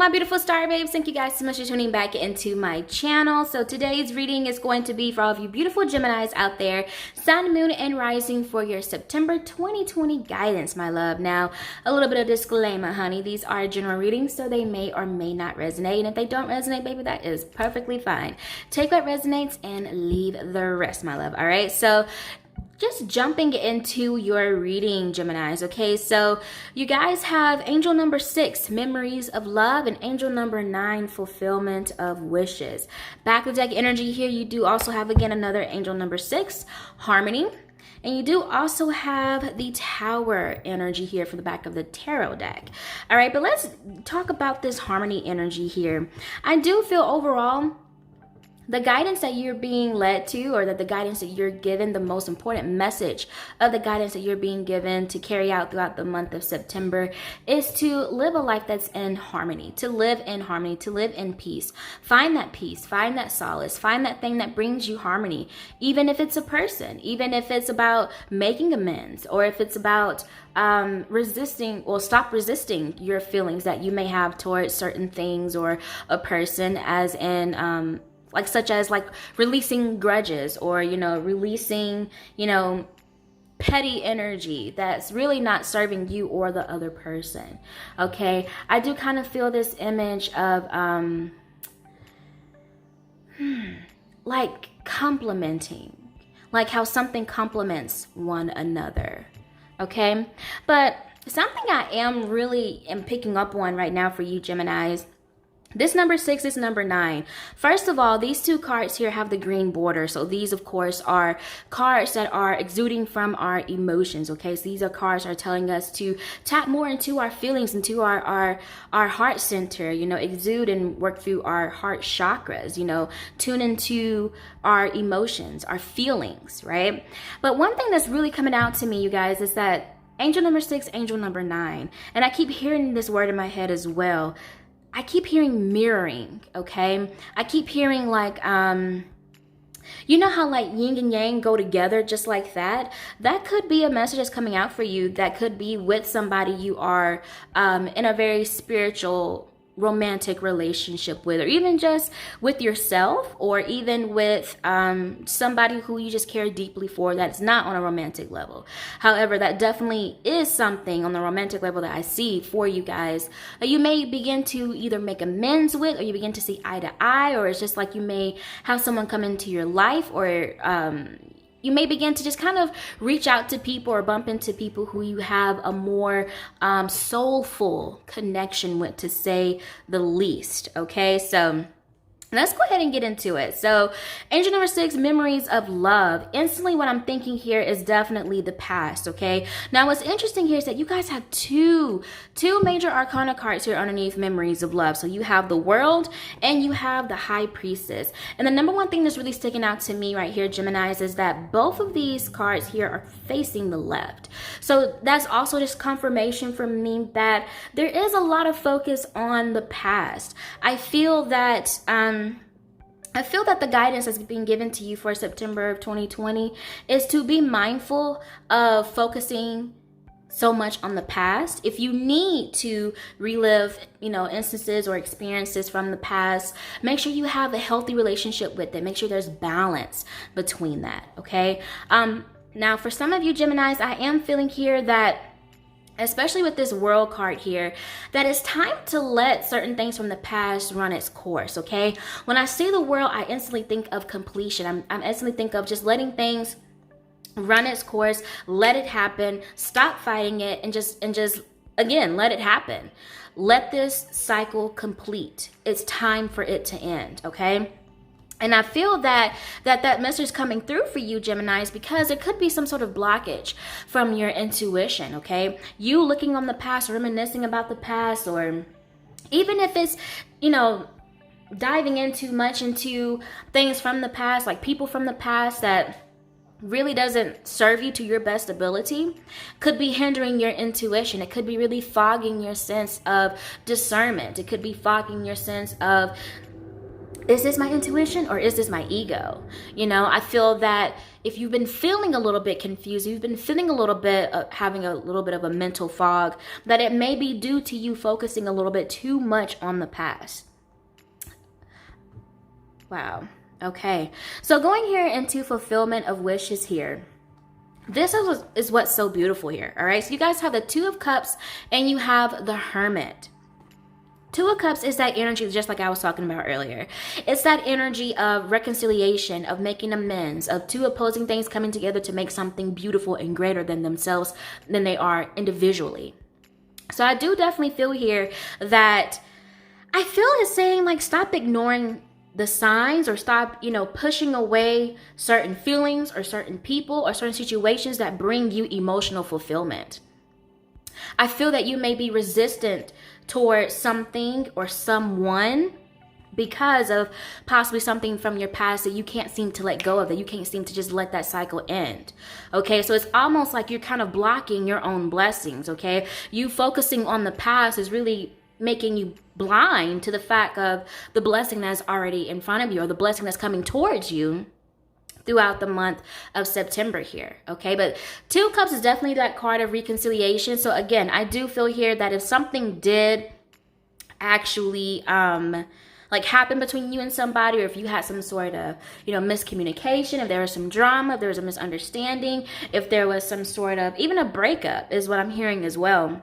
my beautiful star babes, thank you guys so much for tuning back into my channel. So today's reading is going to be for all of you beautiful Geminis out there, sun, moon, and rising for your September 2020 guidance, my love. Now, a little bit of disclaimer, honey. These are general readings, so they may or may not resonate. And if they don't resonate, baby, that is perfectly fine. Take what resonates and leave the rest, my love. All right, so just jumping into your reading, Geminis, okay? So you guys have angel number 6, memories of love, and angel number 9, fulfillment of wishes. Back of deck energy here, you do also have, again, another angel number 6, harmony. And you do also have the tower energy here for the back of the tarot deck. All right, but let's talk about this harmony energy here. I do feel overall the guidance that you're being led to, or that the guidance that you're given, the most important message of the guidance that you're being given to carry out throughout the month of September is to live a life that's in harmony, to live in harmony, to live in peace. Find that solace, find that thing that brings you harmony, even if it's a person, even if it's about making amends, or if it's about stop resisting your feelings that you may have towards certain things or a person, as in such as releasing grudges, or releasing petty energy that's really not serving you or the other person. Okay, I do kind of feel this image of like complimenting, like how something complements one another. Okay, but something I am picking up on right now for you Geminis, this number 6 is number 9. First of all, these two cards here have the green border. So these, of course, are cards that are exuding from our emotions. Okay, so these are cards that are telling us to tap more into our feelings, into our heart center, exude and work through our heart chakras, tune into our emotions, our feelings, right? But one thing that's really coming out to me, you guys, is that angel number 6, angel number 9, and I keep hearing this word in my head as well. I keep hearing mirroring, okay? I keep hearing you know how yin and yang go together just like that? That could be a message that's coming out for you. That could be with somebody you are in a very spiritual, romantic relationship with, or even just with yourself, or even with somebody who you just care deeply for that's not on a romantic level. However, that definitely is something on the romantic level that I see for you guys that you may begin to either make amends with, or you begin to see eye to eye, or it's just like you may have someone come into your life, or you may begin to just kind of reach out to people or bump into people who you have a more soulful connection with, to say the least. Okay, so let's go ahead and get into it. So angel number 6, memories of love. Instantly what I'm thinking here is definitely the past. Okay, now what's interesting here is that you guys have two major arcana cards here underneath memories of love. So you have the world and you have the high priestess. And the number one thing that's really sticking out to me right here, Geminis, is that both of these cards here are facing the left. So that's also just confirmation for me that there is a lot of focus on the past. I feel that the guidance that's being given to you for September of 2020 is to be mindful of focusing so much on the past. If you need to relive, instances or experiences from the past, make sure you have a healthy relationship with it. Make sure there's balance between that, okay? Now, for some of you Geminis, I am feeling here that, especially with this world card here, that it's time to let certain things from the past run its course, okay? When I see the world, I instantly think of completion. I'm instantly think of just letting things run its course, let it happen, stop fighting it, and just again, let it happen. Let this cycle complete. It's time for it to end, okay? And I feel that message coming through for you Geminis, because it could be some sort of blockage from your intuition, okay? You looking on the past, reminiscing about the past, or even if it's, diving in too much into things from the past, like people from the past that really doesn't serve you to your best ability, could be hindering your intuition. It could be really fogging your sense of discernment. It could be fogging your sense of Is this my intuition or is this my ego? You know, I feel that if you've been feeling a little bit confused, you've been feeling a little bit of having a little bit of a mental fog, that it may be due to you focusing a little bit too much on the past. Wow. Okay. So going here into fulfillment of wishes here. This is what's so beautiful here. All right. So you guys have the Two of Cups and you have the Hermit. Two of Cups is that energy, just like I was talking about earlier. It's that energy of reconciliation, of making amends, of two opposing things coming together to make something beautiful and greater than themselves, than they are individually. So I do definitely feel here that I feel it's saying, like, stop ignoring the signs, or stop, you know, pushing away certain feelings or certain people or certain situations that bring you emotional fulfillment. I feel that you may be resistant towards something or someone because of possibly something from your past that you can't seem to let go of, that you can't seem to just let that cycle end. Okay, so it's almost like you're kind of blocking your own blessings. Okay, you focusing on the past is really making you blind to the fact of the blessing that's already in front of you, or the blessing that's coming towards you throughout the month of September here. Okay, but Two of Cups is definitely that card of reconciliation. So again, I do feel here that if something did actually like happen between you and somebody, or if you had some sort of, you know, miscommunication, if there was some drama, if there was a misunderstanding, if there was some sort of even a breakup, is what I'm hearing as well.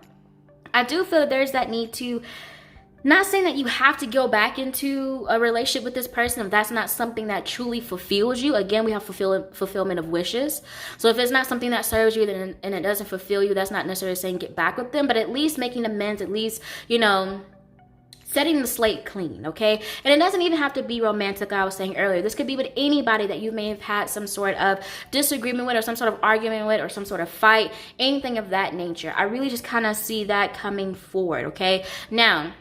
I do feel that there's that need to, not saying that you have to go back into a relationship with this person if that's not something that truly fulfills you. Again, we have fulfillment of wishes. So if it's not something that serves you and it doesn't fulfill you, that's not necessarily saying get back with them, but at least making amends, at least, you know, setting the slate clean, okay? And it doesn't even have to be romantic, like I was saying earlier. This could be with anybody that you may have had some sort of disagreement with, or some sort of argument with, or some sort of fight, anything of that nature. I really just kind of see that coming forward, okay? Now,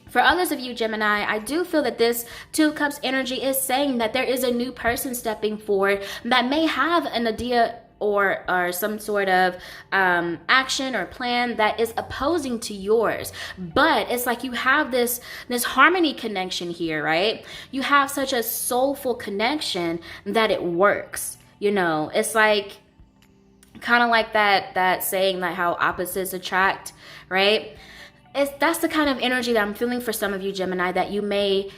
for others of you, Gemini, I do feel that this Two of Cups energy is saying that there is a new person stepping forward that may have an idea or some sort of action or plan that is opposing to yours. But it's like you have this harmony connection here, right? You have such a soulful connection that it works. You know, it's like kind of like that saying, like how opposites attract, right? That's the kind of energy that I'm feeling for some of you, Gemini, that you may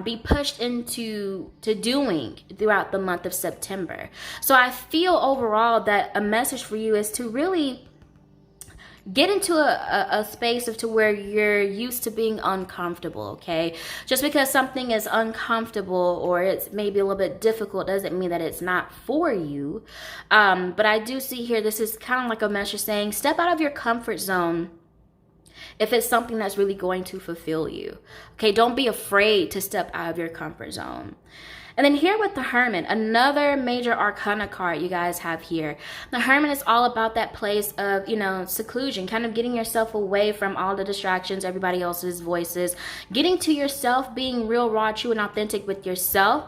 be pushed into doing throughout the month of September. So I feel overall that a message for you is to really get into a space of to where you're used to being uncomfortable, okay? Just because something is uncomfortable or it's maybe a little bit difficult doesn't mean that it's not for you. But I do see here, this is kind of like a message saying, step out of your comfort zone if it's something that's really going to fulfill you. Okay, don't be afraid to step out of your comfort zone. And then here with the Hermit, another major arcana card you guys have here. The Hermit is all about that place of, you know, seclusion, kind of getting yourself away from all the distractions, everybody else's voices, getting to yourself, being real, raw, true, and authentic with yourself.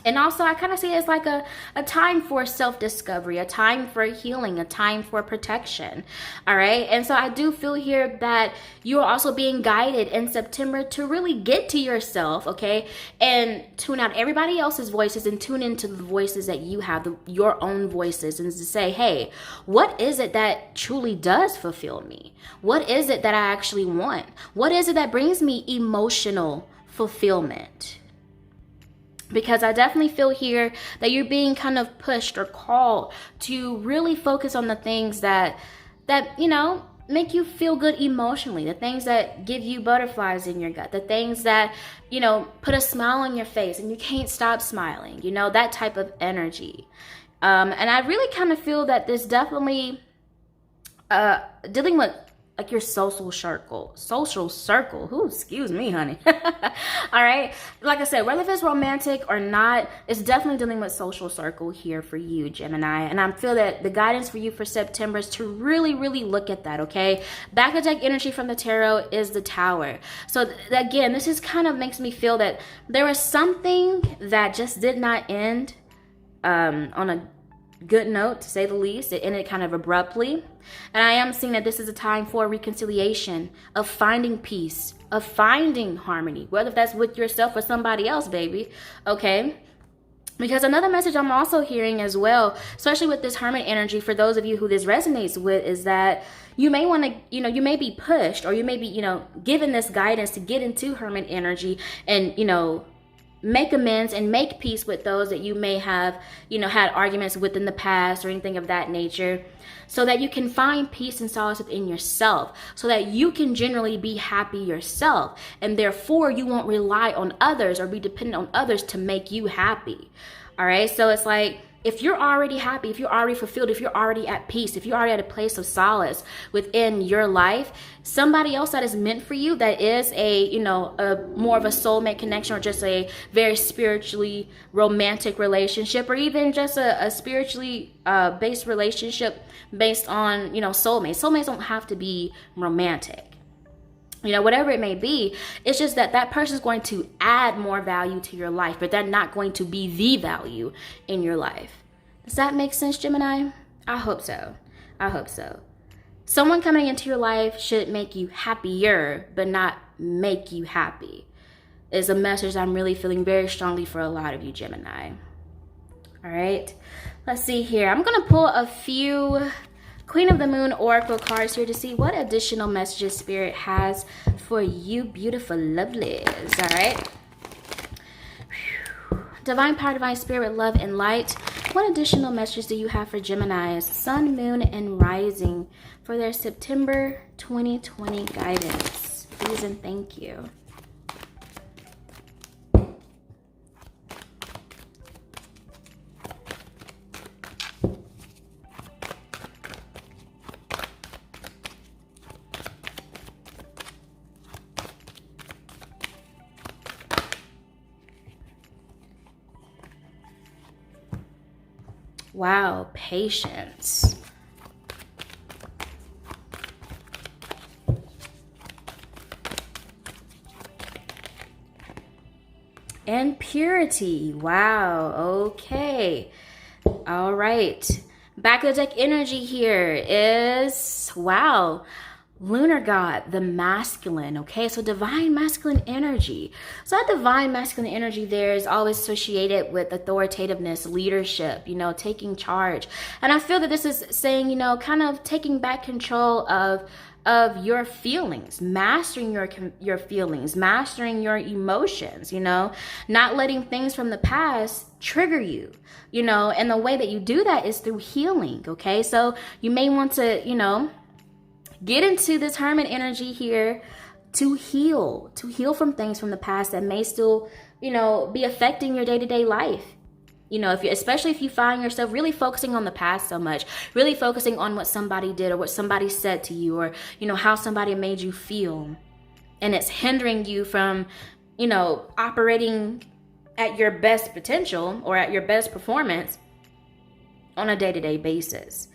And also, I kind of see it as like a time for self-discovery, a time for healing, a time for protection. All right. And so I do feel here that you are also being guided in September to really get to yourself, okay, and tune out everybody else's voices and tune into the voices that you have, your own voices, and to say, hey, what is it that truly does fulfill me? What is it that I actually want? What is it that brings me emotional fulfillment? Because I definitely feel here that you're being kind of pushed or called to really focus on the things that you know, make you feel good emotionally, the things that give you butterflies in your gut, the things that, you know, put a smile on your face and you can't stop smiling, you know, that type of energy. And I really kind of feel that this definitely dealing with like your social circle. Ooh, excuse me, honey. All right. Like I said, whether if it's romantic or not, it's definitely dealing with social circle here for you, Gemini. And I feel that the guidance for you for September is to really, really look at that, okay? Back of deck energy from the tarot is the Tower. So again, this is kind of makes me feel that there was something that just did not end on a good note, to say the least. It ended kind of abruptly. And I am seeing that this is a time for reconciliation, of finding peace, of finding harmony, whether that's with yourself or somebody else, baby. Okay? Because another message I'm also hearing as well, especially with this Hermit energy, for those of you who this resonates with, is that you may want to, you may be pushed, or you may be, given this guidance to get into Hermit energy and, make amends and make peace with those that you may have, had arguments with in the past or anything of that nature, so that you can find peace and solace within yourself, so that you can generally be happy yourself. And therefore, you won't rely on others or be dependent on others to make you happy. All right. So it's like, if you're already happy, if you're already fulfilled, if you're already at peace, if you're already at a place of solace within your life, somebody else that is meant for you, that is a more of a soulmate connection, or just a very spiritually romantic relationship, or even just a spiritually based relationship based on, soulmates. Soulmates don't have to be romantic. Whatever it may be, it's just that person is going to add more value to your life, but they're not going to be the value in your life. Does that make sense, Gemini? I hope so. I hope so. Someone coming into your life should make you happier, but not make you happy, is a message I'm really feeling very strongly for a lot of you, Gemini. All right. Let's see here. I'm going to pull a few Queen of the Moon Oracle cards here to see what additional messages Spirit has for you, beautiful lovelies. All right. Divine Power, Divine Spirit, Love, and Light. What additional messages do you have for Gemini's Sun, Moon, and Rising for their September 2020 guidance? Please and thank you. Wow, patience. And purity. Wow, okay. All right. Back of the deck energy here is, wow, Lunar God, the masculine. Okay, so divine masculine energy. So that divine masculine energy there is always associated with authoritativeness, leadership, taking charge. And I feel that this is saying, kind of taking back control of your feelings, mastering your feelings, mastering your emotions, not letting things from the past trigger you, and the way that you do that is through healing. Okay, so you may want to, get into this Hermit energy here to heal from things from the past that may still, be affecting your day-to-day life. Especially if you find yourself really focusing on the past so much, really focusing on what somebody did or what somebody said to you, or, how somebody made you feel. And it's hindering you from, operating at your best potential or at your best performance on a day-to-day basis.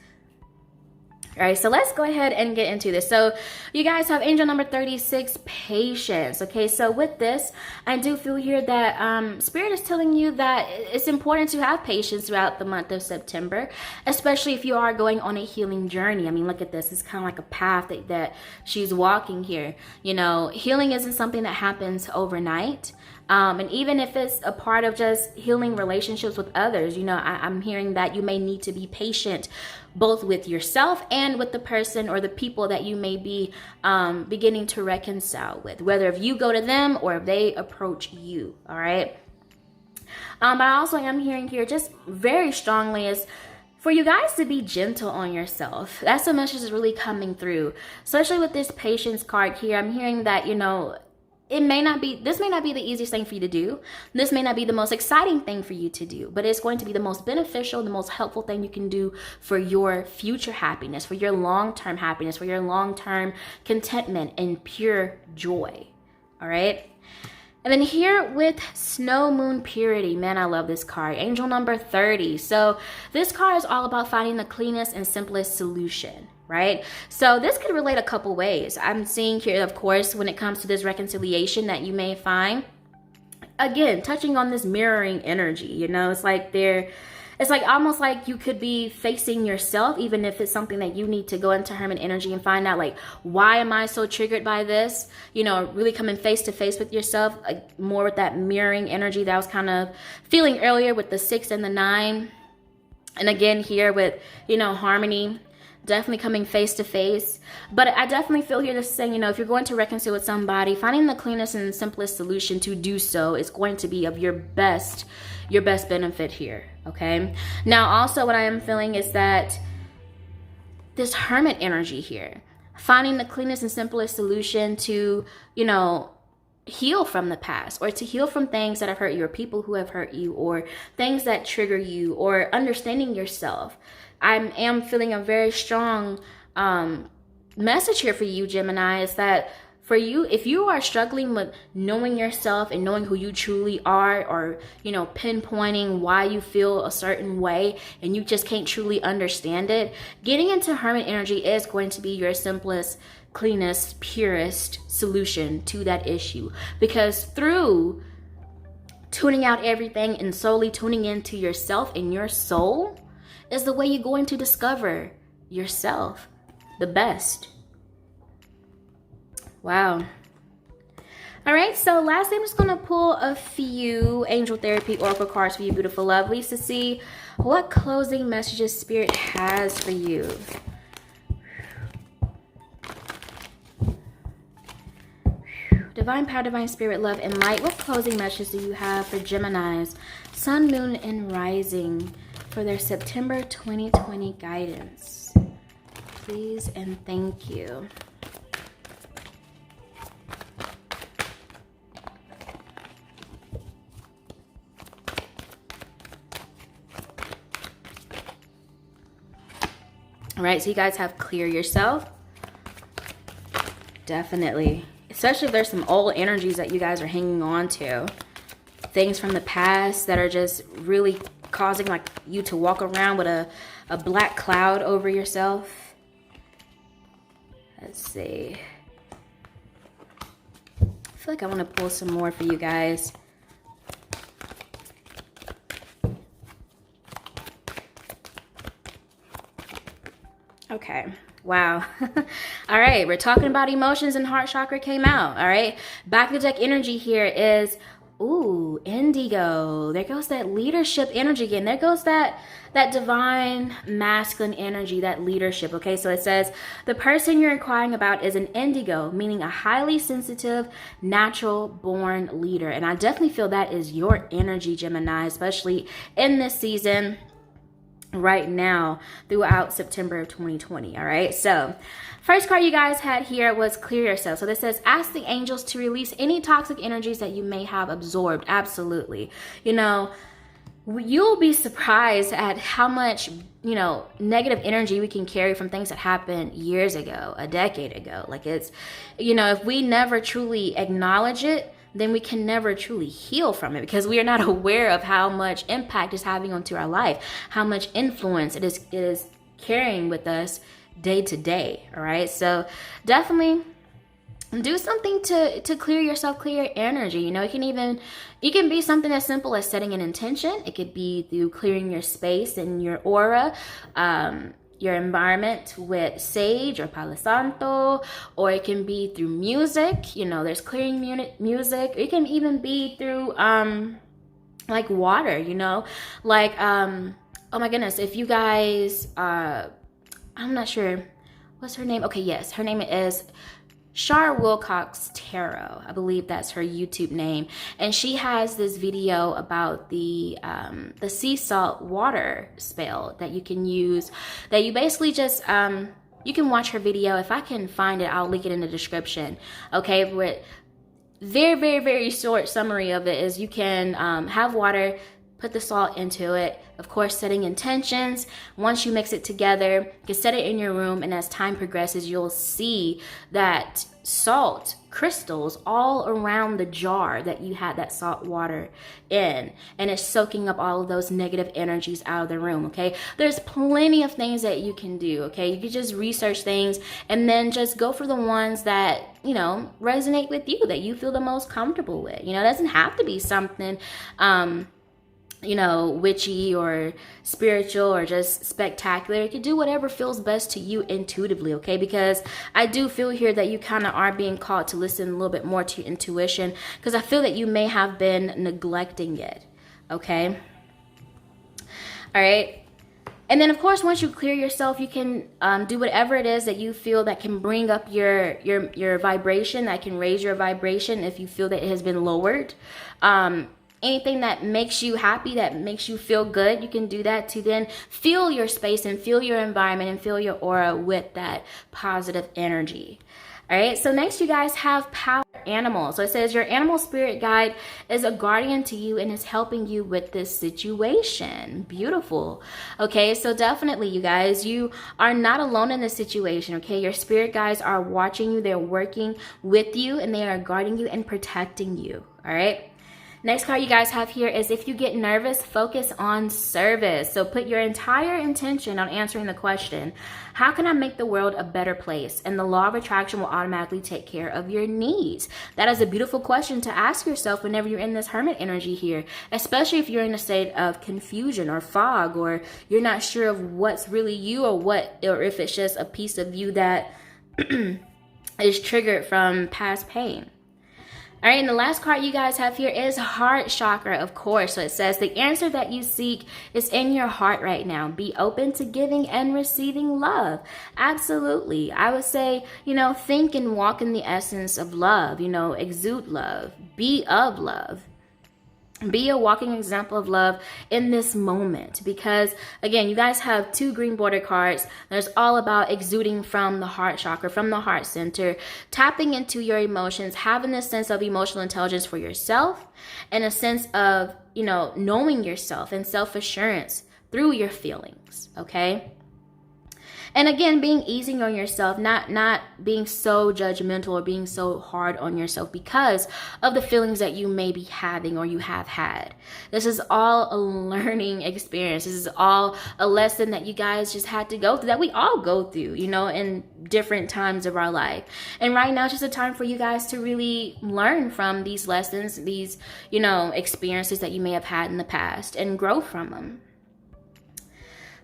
All right, so let's go ahead and get into this. So you guys have angel number 36, patience. Okay, so with this, I do feel here that Spirit is telling you that it's important to have patience throughout the month of September, especially if you are going on a healing journey. I mean, look at this. It's kind of like a path that she's walking here. Healing isn't something that happens overnight. And even if it's a part of just healing relationships with others, I'm hearing that you may need to be patient both with yourself and with the person or the people that you may be beginning to reconcile with, whether if you go to them or if they approach you. All right. But also I'm hearing here just very strongly is for you guys to be gentle on yourself. That's the message is really coming through, especially with this patience card here. I'm hearing that, this may not be the easiest thing for you to do. This may not be the most exciting thing for you to do, but it's going to be the most beneficial, the most helpful thing you can do for your future happiness, for your long-term happiness, for your long-term contentment and pure joy. All right. And then here with Snow Moon Purity, man, I love this card. Angel number 30. So this card is all about finding the cleanest and simplest solution. Right? So this could relate a couple ways. I'm seeing here, of course, when it comes to this reconciliation that you may find, again, touching on this mirroring energy, it's like it's like almost like you could be facing yourself, even if it's something that you need to go into hermit energy and find out, like, why am I so triggered by this? You know, really coming face to face with yourself, like more with that mirroring energy that I was kind of feeling earlier with the 6 and the 9. And again here with, you know, harmony, definitely coming face to face. But I definitely feel here just saying, you know, if you're going to reconcile with somebody, finding the cleanest and simplest solution to do so is going to be of your best benefit here. Okay. Now, also what I am feeling is that this hermit energy here, finding the cleanest and simplest solution to, you know, heal from the past, or to heal from things that have hurt you, or people who have hurt you, or things that trigger you, or understanding yourself. I am feeling a very strong message here for you, Gemini, is that for you, if you are struggling with knowing yourself and knowing who you truly are, or, you know, pinpointing why you feel a certain way and you just can't truly understand it, getting into hermit energy is going to be your simplest, cleanest, purest solution to that issue. Because through tuning out everything and solely tuning into yourself and your soul is the way you're going to discover yourself the best. Wow. All right, so lastly, I'm just going to pull a few Angel Therapy Oracle cards for you, beautiful lovelies, to see what closing messages Spirit has for you. Divine Power, Divine Spirit, Love, and Light. What closing messages do you have for Gemini's Sun, Moon, and Rising for their September 2020 guidance? Please and thank you. All right, so you guys have clear yourself. Definitely. Especially if there's some old energies that you guys are hanging on to. Things from the past that are just really causing like you to walk around with a black cloud over yourself. Let's see. I feel like I want to pull some more for you guys. Okay. Wow. All right. We're talking about emotions, and heart chakra came out. All right. Back of the deck energy here is, ooh, indigo. There goes that leadership energy again. There goes that divine masculine energy, that leadership. Okay. So it says the person you're inquiring about is an indigo, meaning a highly sensitive, natural born leader. And I definitely feel that is your energy, Gemini, especially in this season right now throughout September of 2020. All right, so first card you guys had here was clear yourself. So this says ask the angels to release any toxic energies that you may have absorbed. Absolutely. You know, you'll be surprised at how much, you know, negative energy we can carry from things that happened years ago, a decade ago. Like, it's, you know, if we never truly acknowledge it, then we can never truly heal from it, because we are not aware of how much impact it's having onto our life, how much influence it is carrying with us day to day. All right, so definitely do something to clear yourself, clear your energy. You know, it can be something as simple as setting an intention. It could be through clearing your space and your aura, your environment with sage or Palo Santo, or it can be through music. You know, there's clearing music. It can even be through like water, you know, like oh my goodness, if you guys I'm not sure what's her name. Okay, yes, her name is Char Wilcox Tarot. I believe that's her YouTube name. And she has this video about the sea salt water spell that you can use, that you basically just, you can watch her video. If I can find it, I'll link it in the description. Okay, but very, very, very short summary of it is you can have water, put the salt into it, of course setting intentions. Once you mix it together, you can set it in your room, and as time progresses, you'll see that salt crystals all around the jar that you had that salt water in, and it's soaking up all of those negative energies out of the room. Okay, there's plenty of things that you can do. Okay, you can just research things and then just go for the ones that, you know, resonate with you, that you feel the most comfortable with. You know, it doesn't have to be something you know, witchy or spiritual or just spectacular. You can do whatever feels best to you intuitively, okay? Because I do feel here that you kind of are being called to listen a little bit more to your intuition, because I feel that you may have been neglecting it, okay? All right. And then, of course, once you clear yourself, you can do whatever it is that you feel that can bring up your vibration, that can raise your vibration if you feel that it has been lowered. Anything that makes you happy, that makes you feel good, you can do that to then fill your space and fill your environment and fill your aura with that positive energy. All right, so next you guys have power animal. So it says your animal spirit guide is a guardian to you and is helping you with this situation. Beautiful. Okay, so definitely you guys, you are not alone in this situation, okay? Your spirit guides are watching you, they're working with you, and they are guarding you and protecting you, all right? Next card you guys have here is if you get nervous, focus on service. So put your entire intention on answering the question, how can I make the world a better place? And the law of attraction will automatically take care of your needs. That is a beautiful question to ask yourself whenever you're in this hermit energy here, especially if you're in a state of confusion or fog, or you're not sure of what's really you, or if it's just a piece of you that is triggered from past pain. All right, and the last card you guys have here is heart chakra, of course. So it says the answer that you seek is in your heart right now. Be open to giving and receiving love. Absolutely. I would say, you know, think and walk in the essence of love, you know, exude love, be of love. Be a walking example of love in this moment, because again, you guys have 2 green border cards. There's all about exuding from the heart chakra, from the heart center, tapping into your emotions, having a sense of emotional intelligence for yourself, and a sense of, you know, knowing yourself and self-assurance through your feelings, okay? And again, being easy on yourself, not being so judgmental or being so hard on yourself because of the feelings that you may be having or you have had. This is all a learning experience. This is all a lesson that you guys just had to go through, that we all go through, you know, in different times of our life. And right now, it's just a time for you guys to really learn from these lessons, these, you know, experiences that you may have had in the past, and grow from them.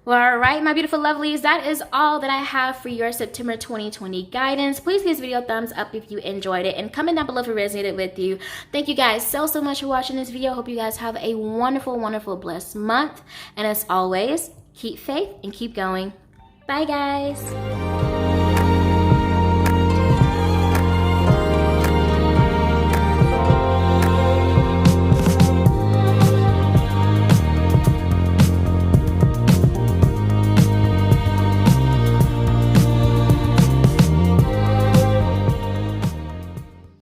Well, all right, my beautiful lovelies, that is all that I have for your September 2020 guidance. Please give this video a thumbs up if you enjoyed it, and comment down below if it resonated with you. Thank you guys so much for watching this video. Hope you guys have a wonderful, wonderful, blessed month. And as always, keep faith and keep going. Bye, guys.